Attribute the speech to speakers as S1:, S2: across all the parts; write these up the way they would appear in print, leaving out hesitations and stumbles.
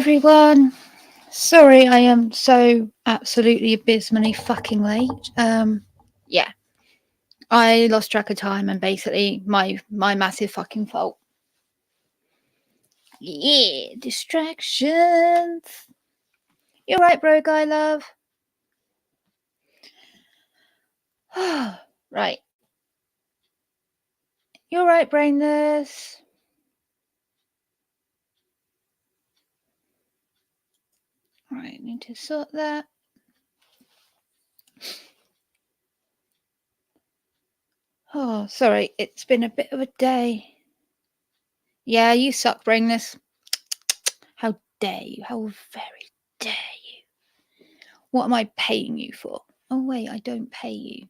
S1: everyone. Sorry, I am so absolutely abysmally fucking late. Yeah, I lost track of time and basically my massive fucking fault. Yeah, distractions. You're right, bro, guy love. Right. You're right, brainless. Right, need to sort that. Oh, sorry, it's been a bit of a day. Yeah, you suck, brainless. How dare you? How very dare you? What am I paying you for? Oh, wait, I don't pay you.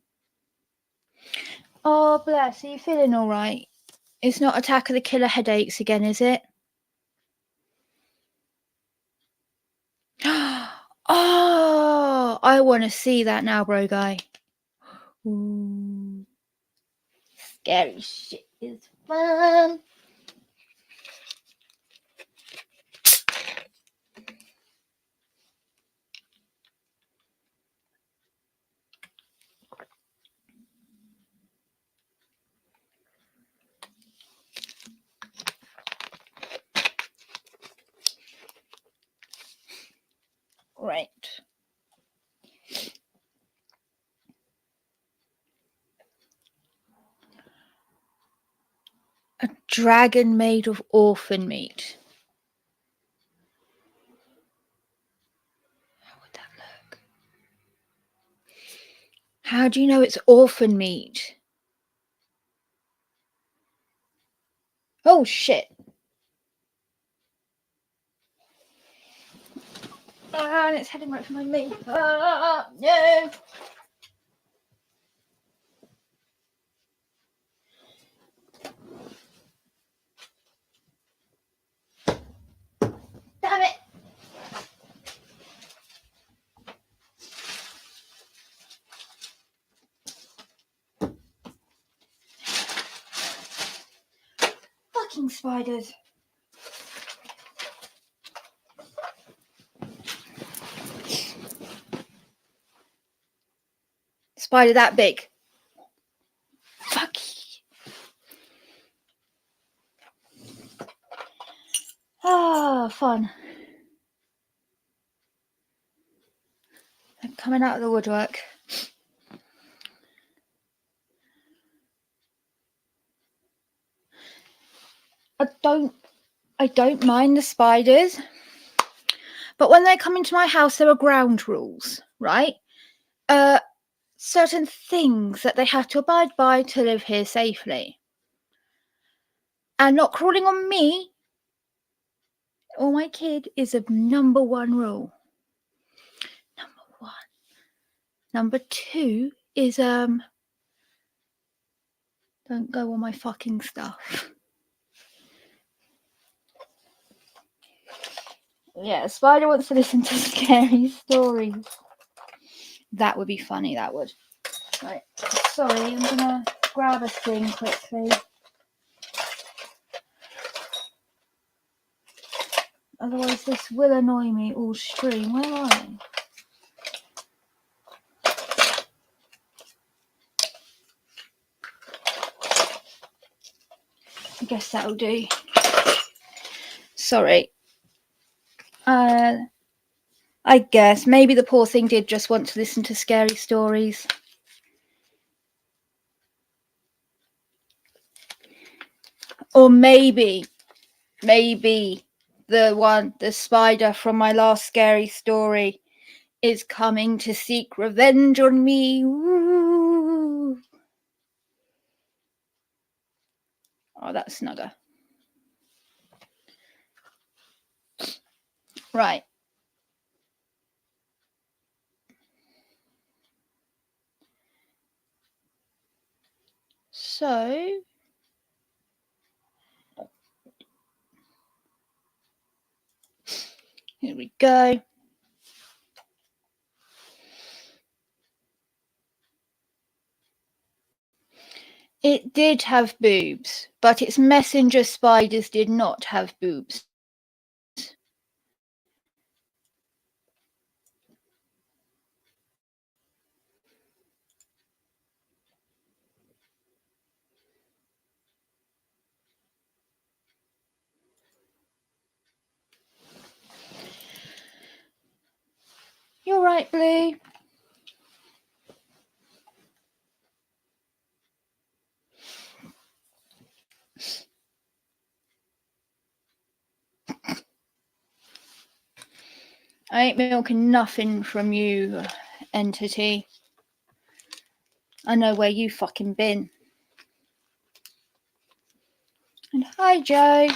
S1: Oh, bless. Are you feeling all right? It's not Attack of the Killer headaches again, is it? Oh, I want to see that now, bro guy. Ooh. Scary shit is fun. Right. A dragon made of orphan meat. How would that look? How do you know it's orphan meat? Oh, shit. And it's heading right for my meat. No. Damn it. Fucking spiders. Spider that big. Fuck. Ah, fun. They're coming out of the woodwork. I don't mind the spiders, but when they come into my house, there are ground rules, right? Certain things that they have to abide by to live here safely. And not crawling on me or my kid is a number one rule. Number one. Number two is don't go on my fucking stuff. Yeah, Spider wants to listen to scary stories. That would be funny, that would. Right, sorry, I'm gonna grab a thing quickly. Otherwise this will annoy me all stream. Where are they? I guess that'll do. Sorry. I guess maybe the poor thing did just want to listen to scary stories. Or maybe the spider from my last scary story is coming to seek revenge on me. Ooh. Oh, that's snugger. Right. So here we go. It did have boobs, but its messenger spiders did not have boobs. right, Blue? I ain't milking nothing from you, entity. I know where you fucking been. And hi, Joe.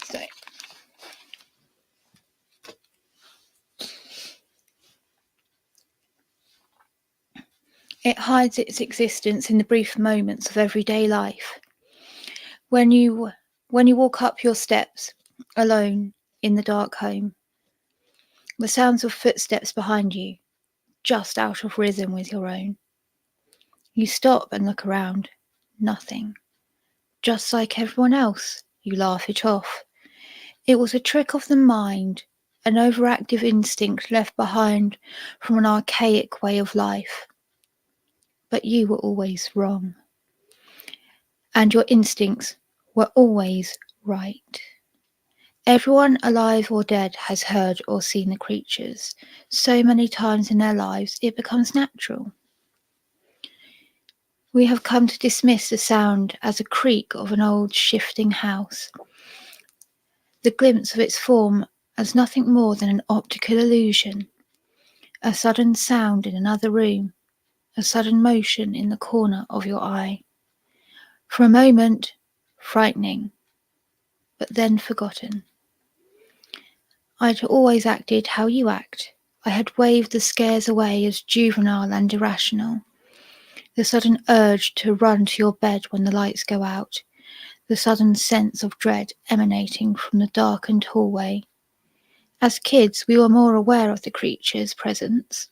S1: So, it hides its existence in the brief moments of everyday life. When you walk up your steps, alone in the dark home, the sounds of footsteps behind you, just out of rhythm with your own. You stop and look around. Nothing. Just like everyone else, you laugh it off. It was a trick of the mind, an overactive instinct left behind from an archaic way of life. But you were always wrong. And your instincts were always right. Everyone alive or dead has heard or seen the creatures. So many times in their lives it becomes natural. We have come to dismiss the sound as a creak of an old shifting house, the glimpse of its form as nothing more than an optical illusion, a sudden sound in another room, a sudden motion in the corner of your eye. For a moment, frightening, but then forgotten. I had always acted how you act. I had waved the scares away as juvenile and irrational. The sudden urge to run to your bed when the lights go out, the sudden sense of dread emanating from the darkened hallway. As kids, we were more aware of the creature's presence,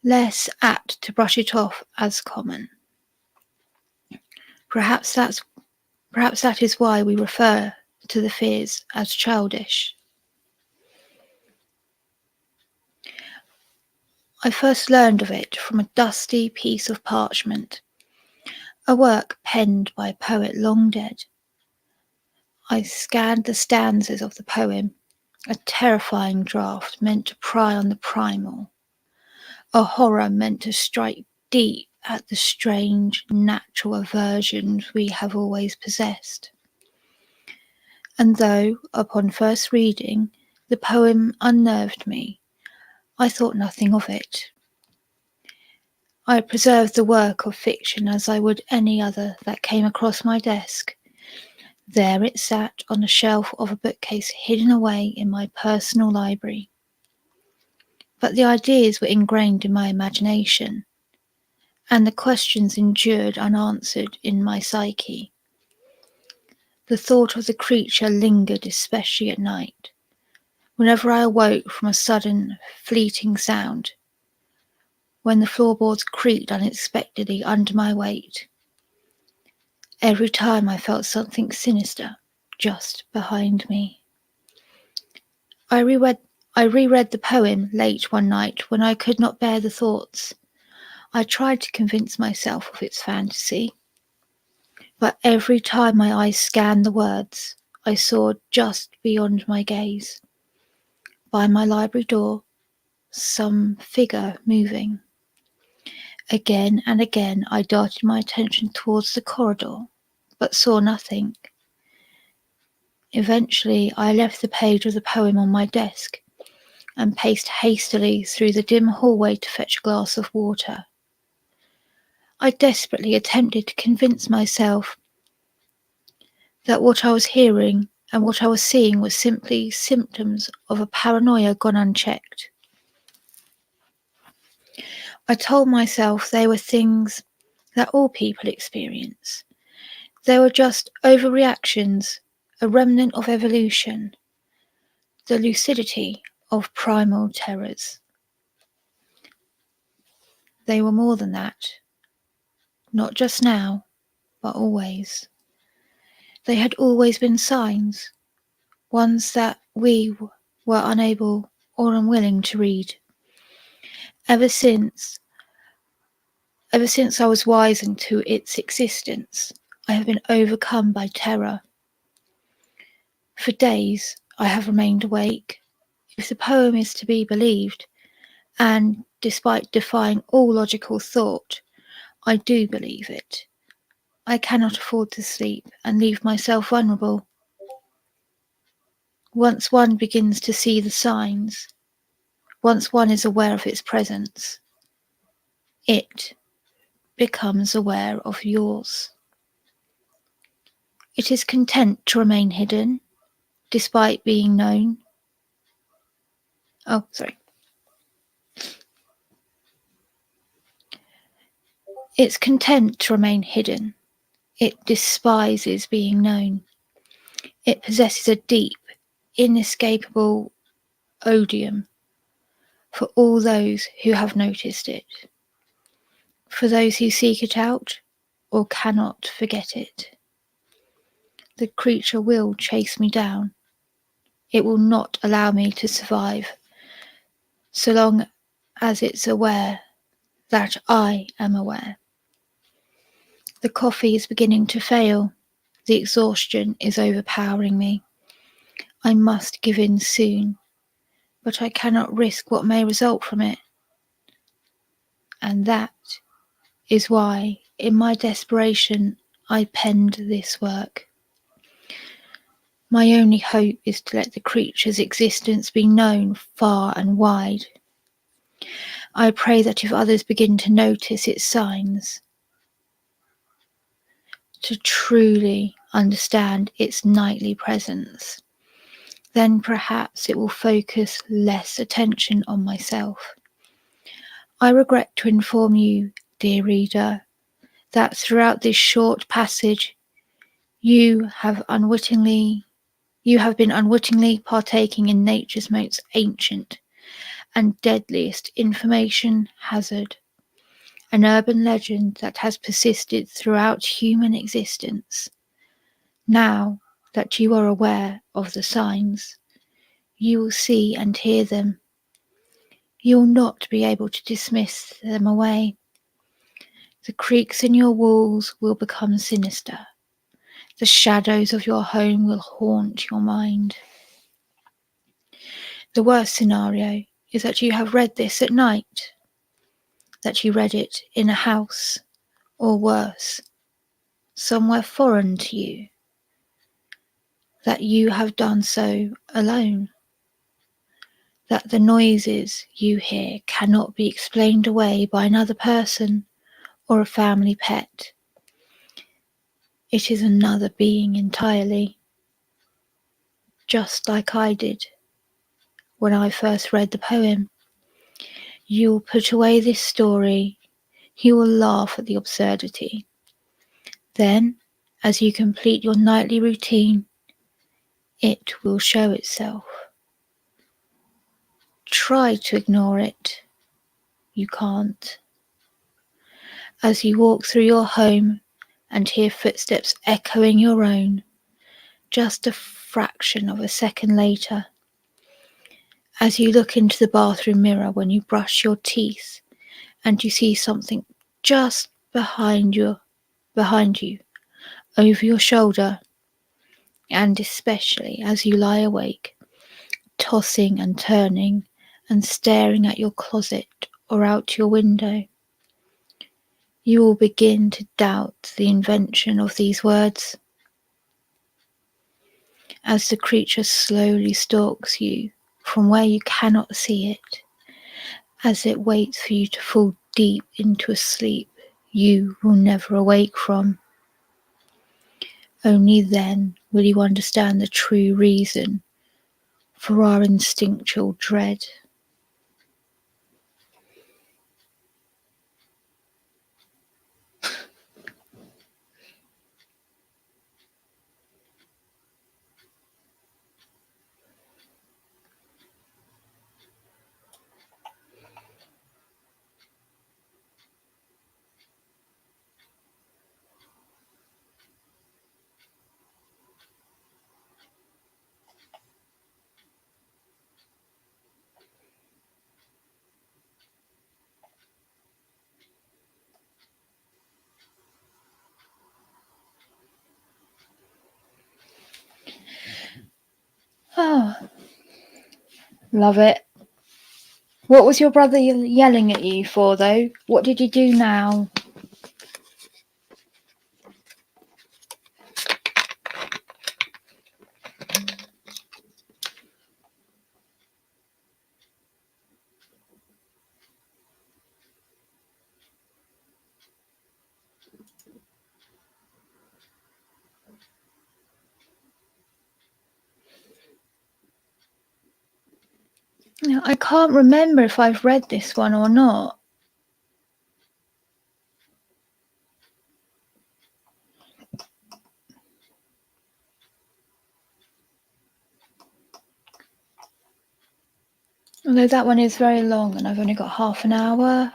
S1: less apt to brush it off as common. Perhaps that is why we refer to the fears as childish. I first learned of it from a dusty piece of parchment, a work penned by a poet long dead. I scanned the stanzas of the poem, a terrifying draft meant to pry on the primal, a horror meant to strike deep at the strange, natural aversions we have always possessed. And though, upon first reading, the poem unnerved me, I thought nothing of it. I preserved the work of fiction as I would any other that came across my desk. There it sat on the shelf of a bookcase hidden away in my personal library. But the ideas were ingrained in my imagination, and the questions endured unanswered in my psyche. The thought of the creature lingered, especially at night, whenever I awoke from a sudden, fleeting sound, when the floorboards creaked unexpectedly under my weight. Every time I felt something sinister just behind me. I reread the poem late one night when I could not bear the thoughts. I tried to convince myself of its fantasy, but every time my eyes scanned the words, I saw just beyond my gaze, by my library door, some figure moving. Again and again I darted my attention towards the corridor, but saw nothing. Eventually I left the page of the poem on my desk and paced hastily through the dim hallway to fetch a glass of water. I desperately attempted to convince myself that what I was hearing and what I was seeing was simply symptoms of a paranoia gone unchecked. I told myself they were things that all people experience. They were just overreactions, a remnant of evolution, the lucidity of primal terrors. They were more than that, not just now, but always. They had always been signs, ones that we were unable or unwilling to read. Ever since I was wizened to its existence, I have been overcome by terror. For days I have remained awake, if the poem is to be believed, and despite defying all logical thought, I do believe it. I cannot afford to sleep and leave myself vulnerable. Once one begins to see the signs, once one is aware of its presence, it becomes aware of yours. It is content to remain hidden, despite being known. Oh, sorry. It's content to remain hidden. It despises being known. It possesses a deep, inescapable odium for all those who have noticed it, for those who seek it out or cannot forget it. The creature will chase me down. It will not allow me to survive, so long as it's aware that I am aware. The coffee is beginning to fail. The exhaustion is overpowering me. I must give in soon, but I cannot risk what may result from it. And that is why, in my desperation, I penned this work. My only hope is to let the creature's existence be known far and wide. I pray that if others begin to notice its signs, to truly understand its nightly presence, then perhaps it will focus less attention on myself. I regret to inform you, dear reader, that throughout this short passage you have been unwittingly partaking in nature's most ancient and deadliest information hazard, an urban legend that has persisted throughout human existence. Now that you are aware of the signs, you will see and hear them. You will not be able to dismiss them away. The creaks in your walls will become sinister. The shadows of your home will haunt your mind. The worst scenario is that you have read this at night, that you read it in a house, or worse, somewhere foreign to you, that you have done so alone, that the noises you hear cannot be explained away by another person or a family pet. It is another being entirely, just like I did when I first read the poem. You will put away this story, you will laugh at the absurdity. Then, as you complete your nightly routine, it will show itself. Try to ignore it. You can't. As you walk through your home and hear footsteps echoing your own, just a fraction of a second later, as you look into the bathroom mirror when you brush your teeth and you see something just behind you, over your shoulder, and especially as you lie awake, tossing and turning and staring at your closet or out your window, you will begin to doubt the invention of these words. As the creature slowly stalks you from where you cannot see it, as it waits for you to fall deep into a sleep you will never awake from. Only then will you understand the true reason for our instinctual dread. Oh, love it. What was your brother yelling at you for, though? What did you do now? I can't remember if I've read this one or not. Although that one is very long and I've only got half an hour.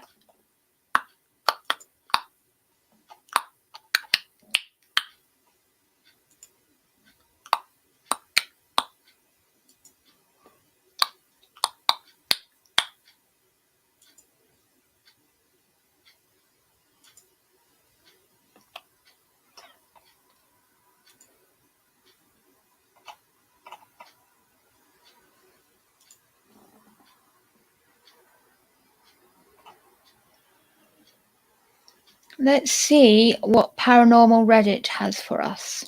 S1: Let's see what Paranormal Reddit has for us.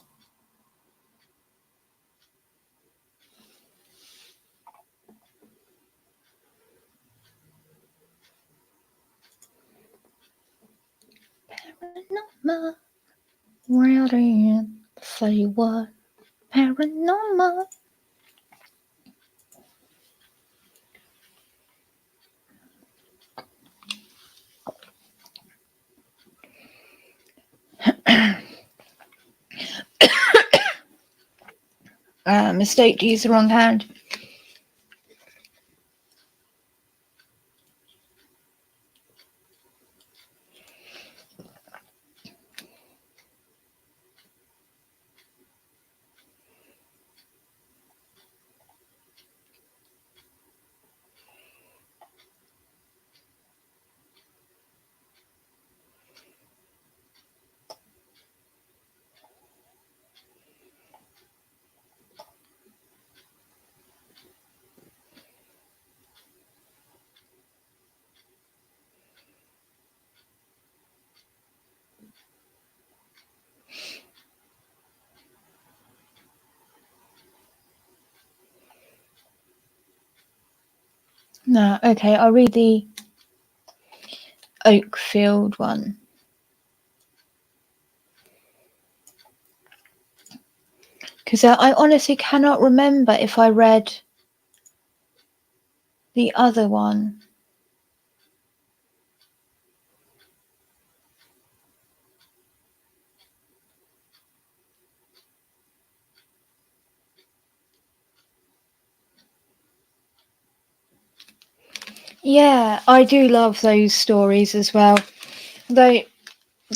S1: Paranormal Reddit. Say what? Paranormal. Mistake to use the wrong hand. No, okay, I'll read the Oakfield one. Because I honestly cannot remember if I read the other one. Yeah, I do love those stories as well. Though,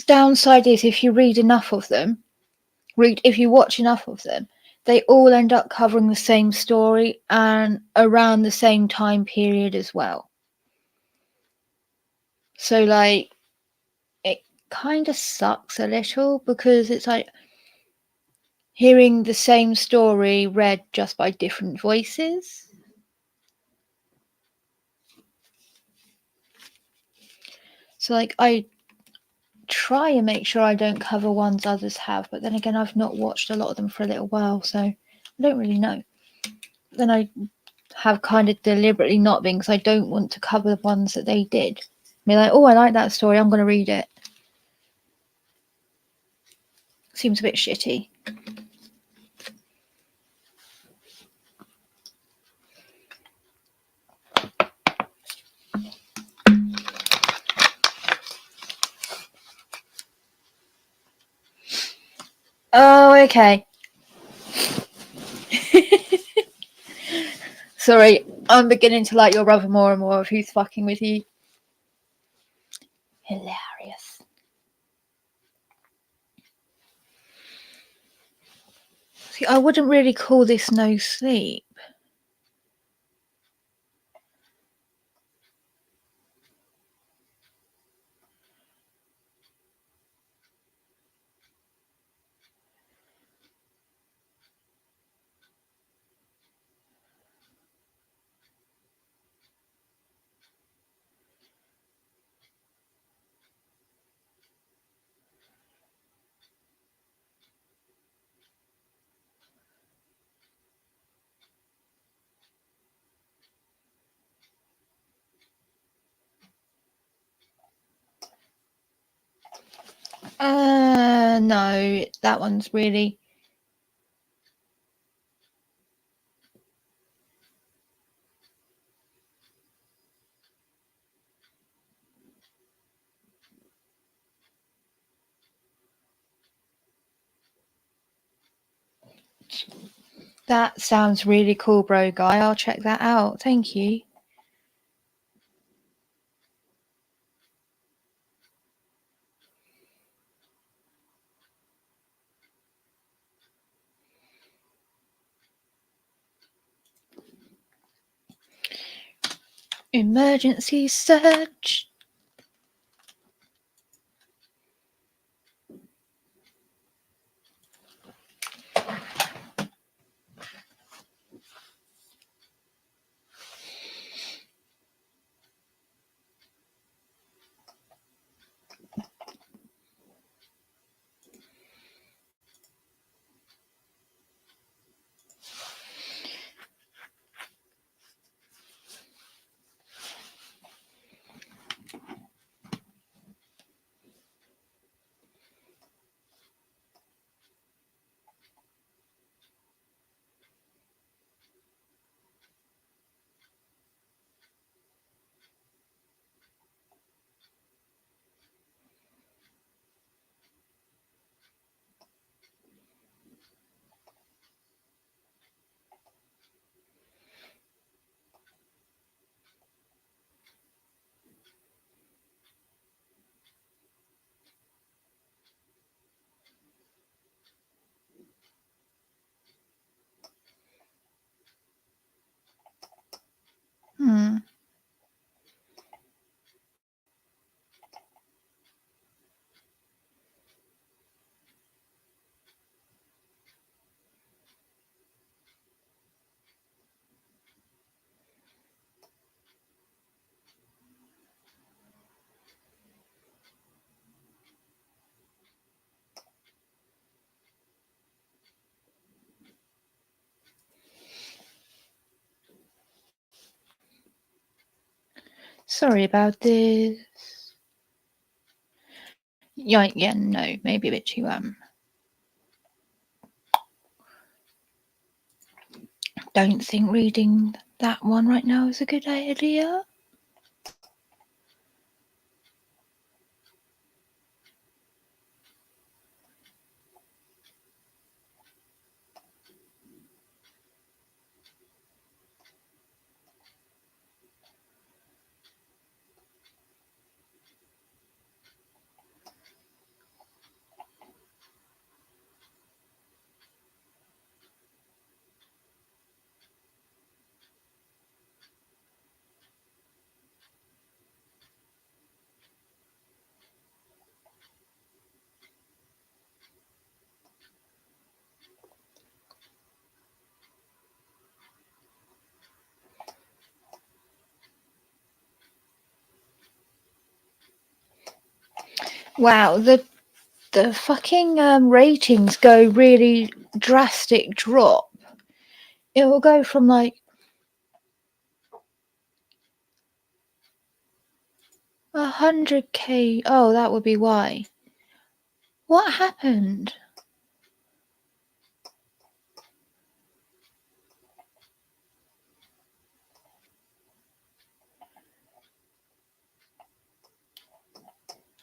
S1: downside is if you read enough of them, if you watch enough of them, they all end up covering the same story and around the same time period as well. So, like, it kind of sucks a little because it's like hearing the same story read just by different voices. So, like, I try and make sure I don't cover ones others have, but then again, I've not watched a lot of them for a little while, so I don't really know. Then I have kind of deliberately not been because I don't want to cover the ones that they did. Be like, oh, I like that story, I'm going to read it. Seems a bit shitty. Oh, okay. Sorry, I'm beginning to like your brother more and more if he's fucking with you. Hilarious. See, I wouldn't really call this no sleep. No, that one's really. That sounds really cool, bro guy. I'll check that out. Thank you. Emergency search. Sorry about this. Yeah, no, maybe a bit too Don't think reading that one right now is a good idea. Wow, the fucking ratings go really drastic drop. It will go from like 100k. Oh, that would be why. What happened? I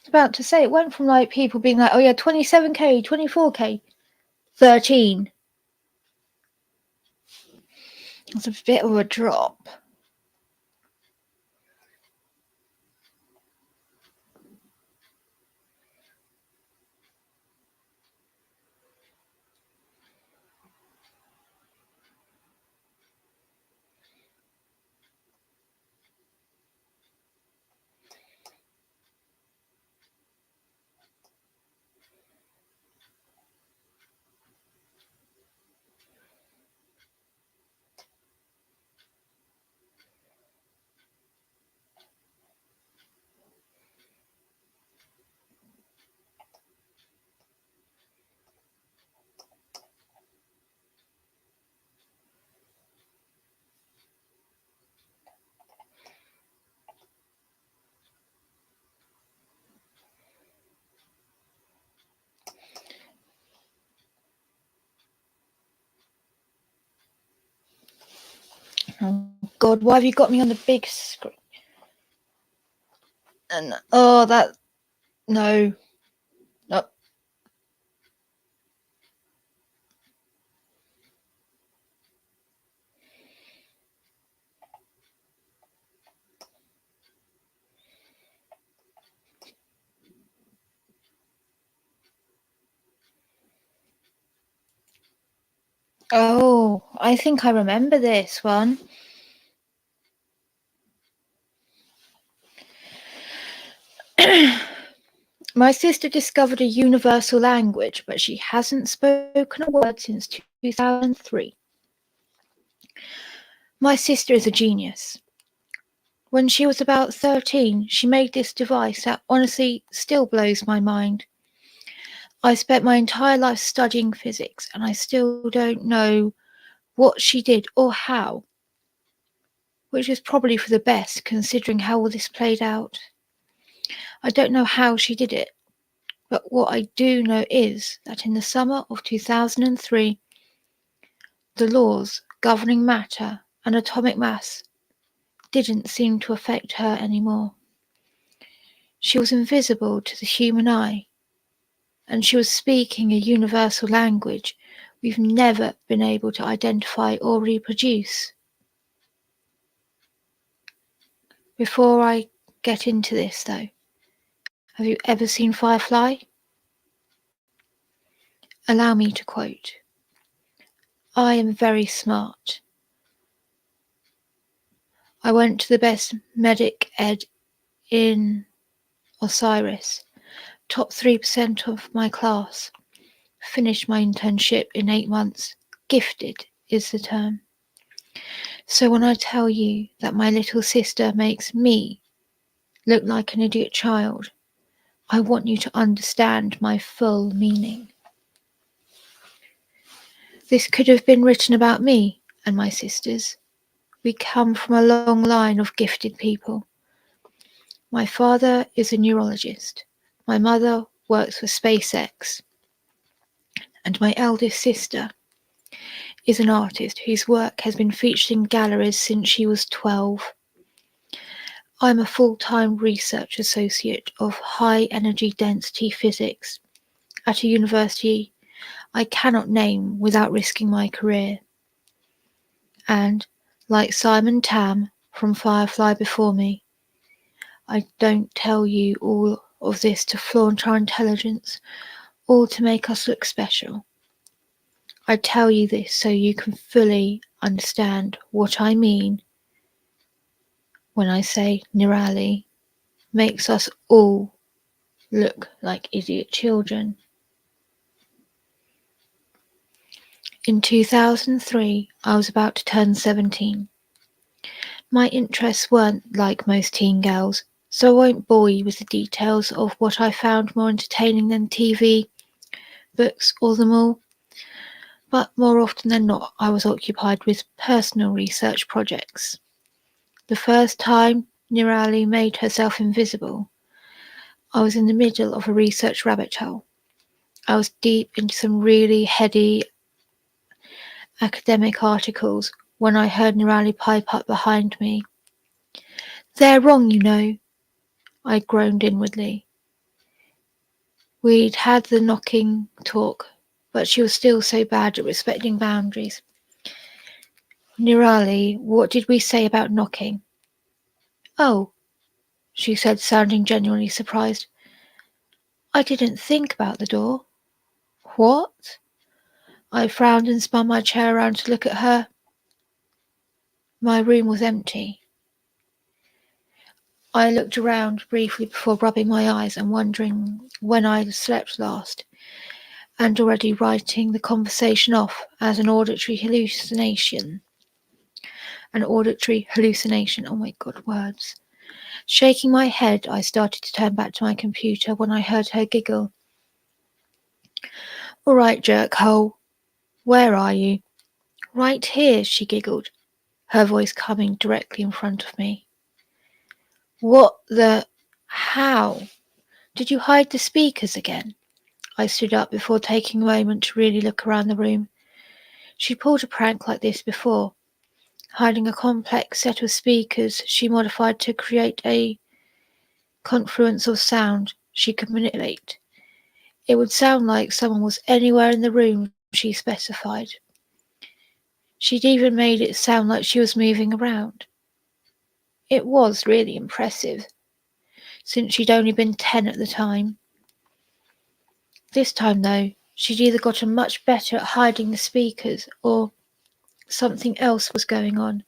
S1: was about to say it went from like people being like, oh yeah, 27k, 24k, 13. It's a bit of a drop. Oh God, why have you got me on the big screen? And oh, that no, no. Oh, I think I remember this one. My sister discovered a universal language, but she hasn't spoken a word since 2003. My sister is a genius. When she was about 13, she made this device that honestly still blows my mind. I spent my entire life studying physics, and I still don't know what she did or how, which is probably for the best considering how all this played out. I don't know how she did it, but what I do know is that in the summer of 2003, the laws governing matter and atomic mass didn't seem to affect her anymore. She was invisible to the human eye, and she was speaking a universal language we've never been able to identify or reproduce. Before I get into this, though, have you ever seen Firefly? Allow me to quote, "I am very smart. I went to the best medic ed in Osiris, top 3% of my class, finished my internship in 8 months. Gifted is the term. So when I tell you that my little sister makes me look like an idiot child, I want you to understand my full meaning. This could have been written about me and my sisters. We come from a long line of gifted people. My father is a neurologist. My mother works for SpaceX. And my eldest sister is an artist whose work has been featured in galleries since she was 12. I'm a full-time research associate of high energy density physics at a university I cannot name without risking my career. And, like Simon Tam from Firefly before me, I don't tell you all of this to flaunt our intelligence or to make us look special. I tell you this so you can fully understand what I mean when I say Nirali makes us all look like idiot children. In 2003, I was about to turn 17. My interests weren't like most teen girls, so I won't bore you with the details of what I found more entertaining than TV, books, or them all. But more often than not, I was occupied with personal research projects. The first time Nirali made herself invisible, I was in the middle of a research rabbit hole. I was deep into some really heady academic articles when I heard Nirali pipe up behind me. "They're wrong, you know," I groaned inwardly. We'd had the knocking talk, but she was still so bad at respecting boundaries. "Nirali, what did we say about knocking?" "Oh," she said, sounding genuinely surprised. "I didn't think about the door." "What?" I frowned and spun my chair around to look at her. My room was empty. I looked around briefly before rubbing my eyes and wondering when I had slept last, and already writing the conversation off as an auditory hallucination. An auditory hallucination, oh my God, words. Shaking my head, I started to turn back to my computer when I heard her giggle. "All right, jerkhole, where are you?" "Right here," she giggled, her voice coming directly in front of me. "What the... how? Did you hide the speakers again?" I stood up before taking a moment to really look around the room. She'd pulled a prank like this before, hiding a complex set of speakers she modified to create a confluence of sound she could manipulate. It would sound like someone was anywhere in the room, she specified. She'd even made it sound like she was moving around. It was really impressive, since she'd only been 10 at the time. This time, though, she'd either gotten much better at hiding the speakers or something else was going on.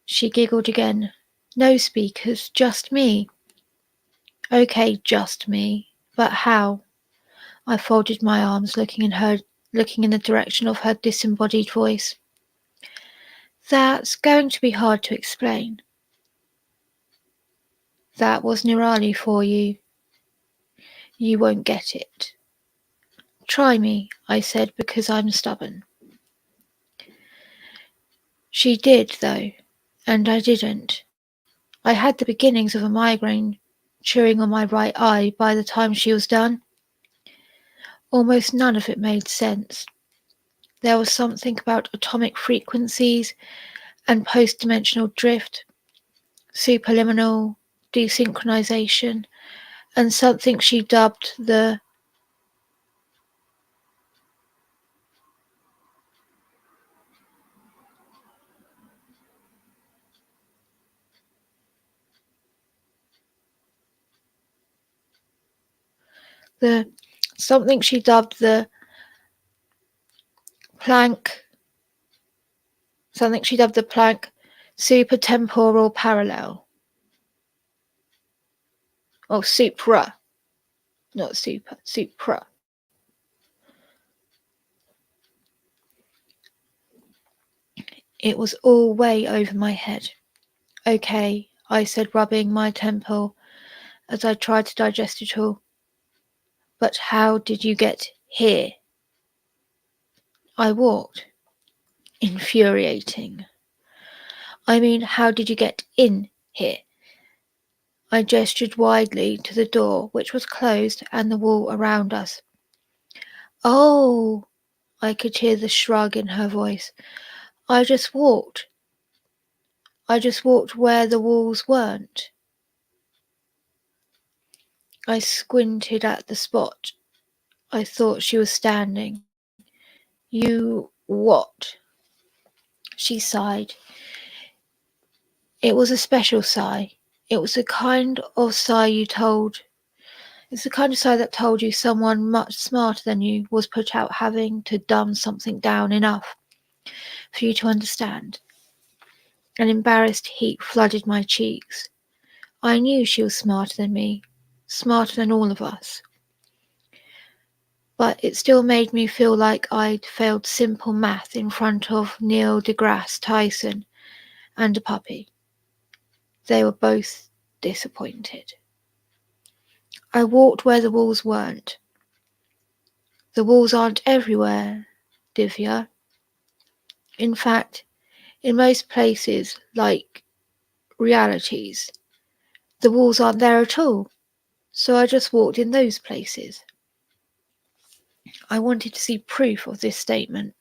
S1: She giggled again. No speakers, just me. Okay, just me. But how? I folded my arms, looking in the direction of her disembodied voice. That's going to be hard to explain. That was Nirali for you. You won't get it. Try me, I said, because I'm stubborn. She did, though, and I didn't. I had the beginnings of a migraine chewing on my right eye by the time she was done. Almost none of it made sense. There was something about atomic frequencies and post-dimensional drift, superliminal desynchronization, and something she dubbed the something she dubbed the Planck supertemporal parallel. Oh, supra, not super, supra. It was all way over my head. Okay, I said, rubbing my temple as I tried to digest it all. But how did you get here? I walked. Infuriating. I mean, how did you get in here? I gestured widely to the door, which was closed, and the wall around us. Oh, I could hear the shrug in her voice. I just walked. I just walked where the walls weren't. I squinted at the spot I thought she was standing. You what? She sighed. It was a special sigh. It was the kind of sigh it's the kind of sigh that told you someone much smarter than you was put out having to dumb something down enough for you to understand. An embarrassed heat flooded my cheeks. I knew she was smarter than me, smarter than all of us. But it still made me feel like I'd failed simple math in front of Neil deGrasse Tyson and a puppy. They were both disappointed. I walked where the walls weren't. The walls aren't everywhere, Divya. In fact, in most places, like realities, the walls aren't there at all. So I just walked in those places. I wanted to see proof of this statement.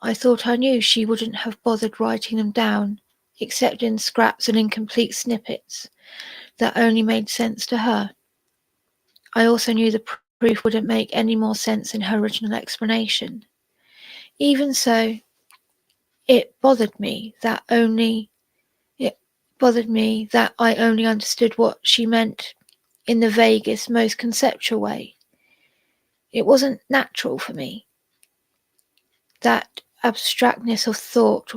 S1: I thought I knew she wouldn't have bothered writing them down, except in scraps and incomplete snippets that only made sense to her. I also knew the proof wouldn't make any more sense in her original explanation. Even so, it bothered me that I only understood what she meant in the vaguest, most conceptual way. It wasn't natural for me. That abstractness of thought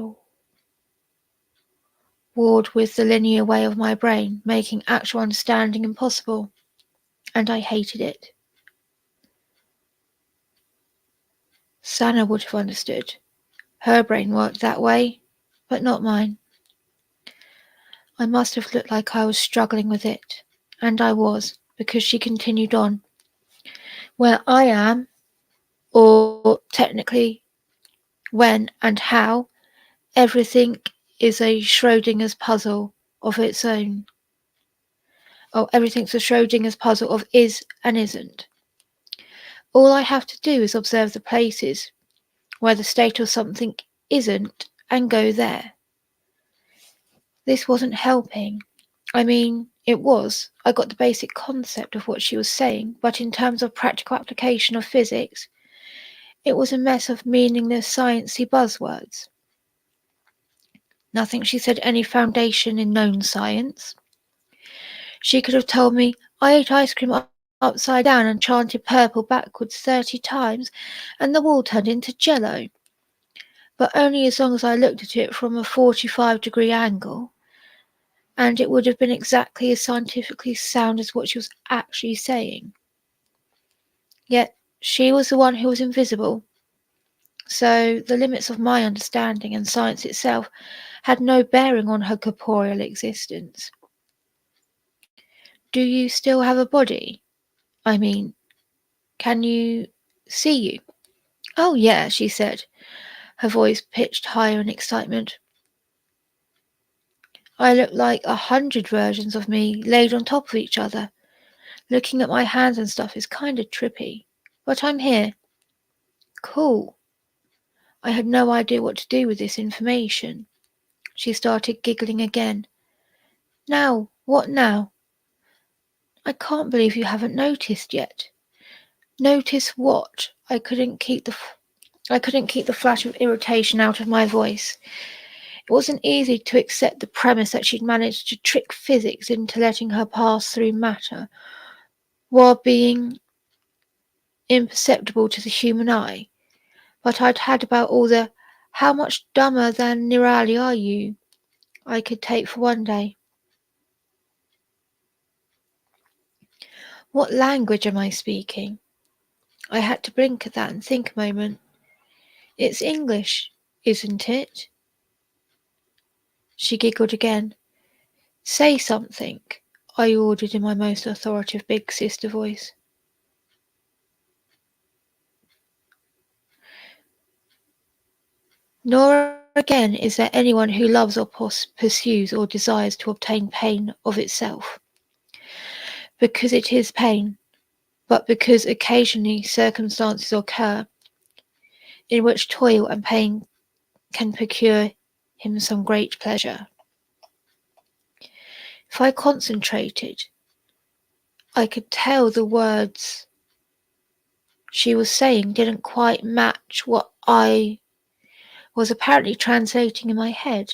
S1: warred with the linear way of my brain, making actual understanding impossible, and I hated it. Sana would have understood. Her brain worked that way, but not mine. I must have looked like I was struggling with it, and I was, because she continued on. Where I am, or technically when and how, everything is a Schrodinger's puzzle of its own. Oh, everything's a Schrodinger's puzzle of is and isn't. All I have to do is observe the places where the state of something isn't and go there. This wasn't helping. I mean, it was. I got the basic concept of what she was saying, but in terms of practical application of physics, it was a mess of meaningless sciencey buzzwords. Nothing she said any foundation in known science. She could have told me I ate ice cream upside down and chanted purple backwards 30 times and the wall turned into jello. But only as long as I looked at it from a 45-degree angle, and it would have been exactly as scientifically sound as what she was actually saying. Yet she was the one who was invisible, so the limits of my understanding and science itself had no bearing on her corporeal existence. Do you still have a body? I mean, can you see you? Oh, yeah, she said, her voice pitched higher in excitement. I look like 100 versions of me laid on top of each other. Looking at my hands and stuff is kind of trippy. But I'm here. Cool. I had no idea what to do with this information. She started giggling again. Now, what now? I can't believe you haven't noticed yet. Notice what? I couldn't keep the flash of irritation out of my voice. It wasn't easy to accept the premise that she'd managed to trick physics into letting her pass through matter while being imperceptible to the human eye. But I'd had about all the "how much dumber than Nirali are you?" I could take for one day. What language am I speaking? I had to blink at that and think a moment. It's English, isn't it? She giggled again. Say something, I ordered in my most authoritative big sister voice. Nor again is there anyone who loves or pursues or desires to obtain pain of itself. Because it is pain, but because occasionally circumstances occur in which toil and pain can procure him some great pleasure. If I concentrated, I could tell the words she was saying didn't quite match what I was apparently translating in my head,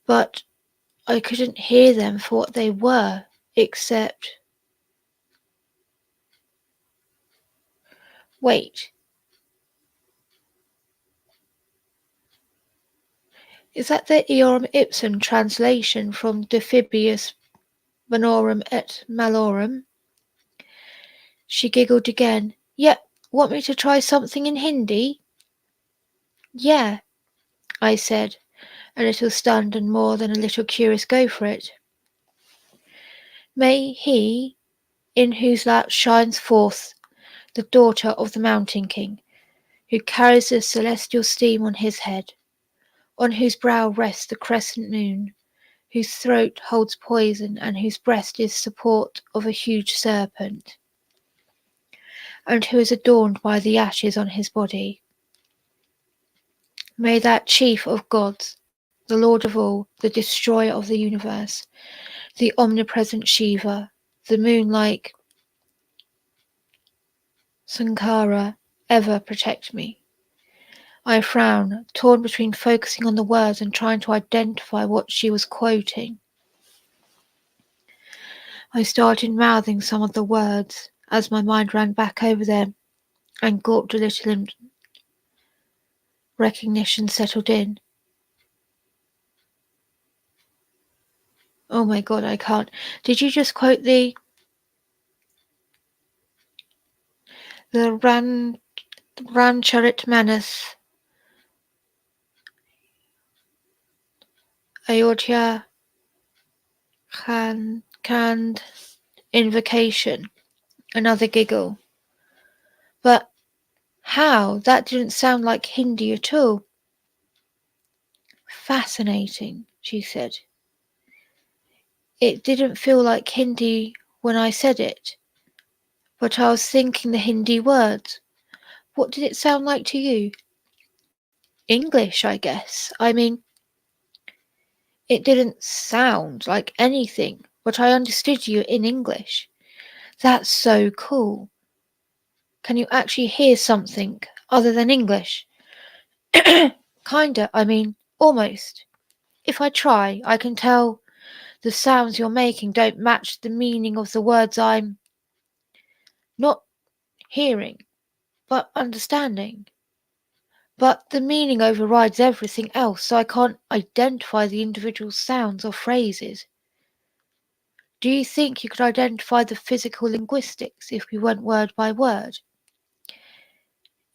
S1: but I couldn't hear them for what they were, except, wait, is that the Eorum Ipsum translation from De Fibius Bonorum et Malorum? She giggled again. Yep, want me to try something in Hindi? Yeah, I said, a little stunned and more than a little curious. Go for it. May he, in whose lap shines forth the daughter of the Mountain King, who carries the celestial steam on his head, on whose brow rests the crescent moon, whose throat holds poison, and whose breast is support of a huge serpent, and who is adorned by the ashes on his body. May that chief of gods, the Lord of all, the destroyer of the universe, the omnipresent Shiva, the moon-like Sankara, ever protect me. I frowned, torn between focusing on the words and trying to identify what she was quoting. I started mouthing some of the words as my mind ran back over them and gulped a little and recognition settled in. Oh my god, I can't. Did you just quote the Rancharit Manas Ayodhya Kand invocation? Another giggle. But how? That didn't sound like Hindi at all. Fascinating, she said. It didn't feel like Hindi when I said it, but I was thinking the Hindi words. What did it sound like to you? English, I guess. I mean, it didn't sound like anything, but I understood you in English. That's so cool. Can you actually hear something other than English? Kinda, I mean, almost. If I try, I can tell the sounds you're making don't match the meaning of the words I'm not hearing, but understanding. But the meaning overrides everything else, so I can't identify the individual sounds or phrases. Do you think you could identify the physical linguistics if we went word by word?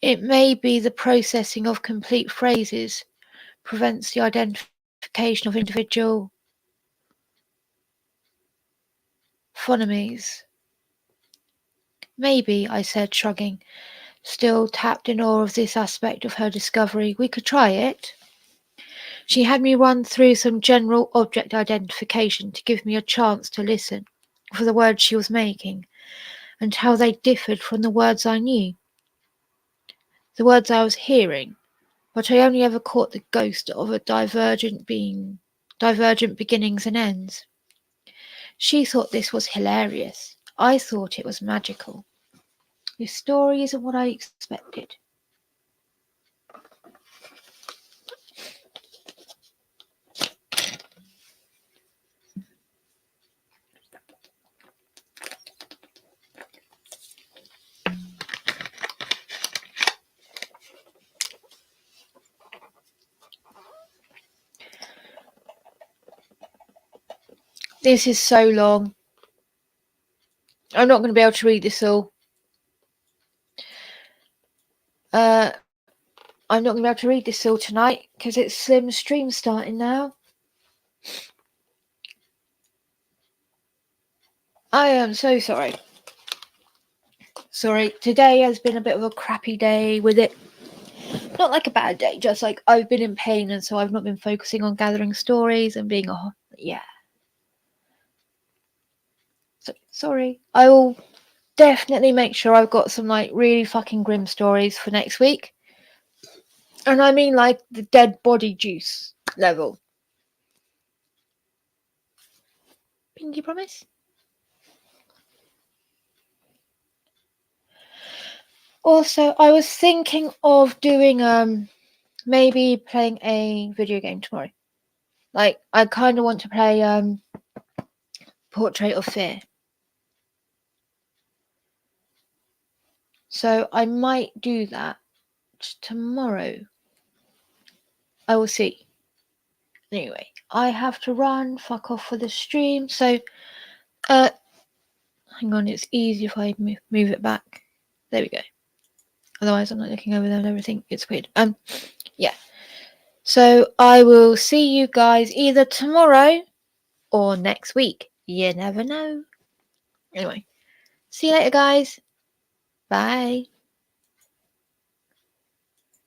S1: It may be the processing of complete phrases prevents the identification of individual phonemes. Maybe, I said, shrugging, still tapped in awe of this aspect of her discovery. We could try it. She had me run through some general object identification to give me a chance to listen for the words she was making and how they differed from the words I knew, the words I was hearing, but I only ever caught the ghost of a divergent beginnings and ends. She thought this was hilarious. I thought it was magical. This story isn't what I expected. This is so long. I'm not going to be able to read this all. I'm not going to be able to read this all tonight because it's Slim's stream starting now. I am so sorry. Sorry, today has been a bit of a crappy day with it. Not like a bad day, just like I've been in pain and so I've not been focusing on gathering stories and being So, sorry. I will definitely make sure I've got some like really fucking grim stories for next week. And I mean like the dead body juice level. Pinky promise? Also, I was thinking of doing maybe playing a video game tomorrow. Like I kind of want to play Portrait of Fear. So I might do that tomorrow. I will see. Anyway, I have to run. Fuck off for the stream. So, hang on. It's easy if I move it back. There we go. Otherwise, I'm not looking over there and everything. It's weird. Yeah. So I will see you guys either tomorrow or next week. You never know. Anyway, see you later, guys. Bye.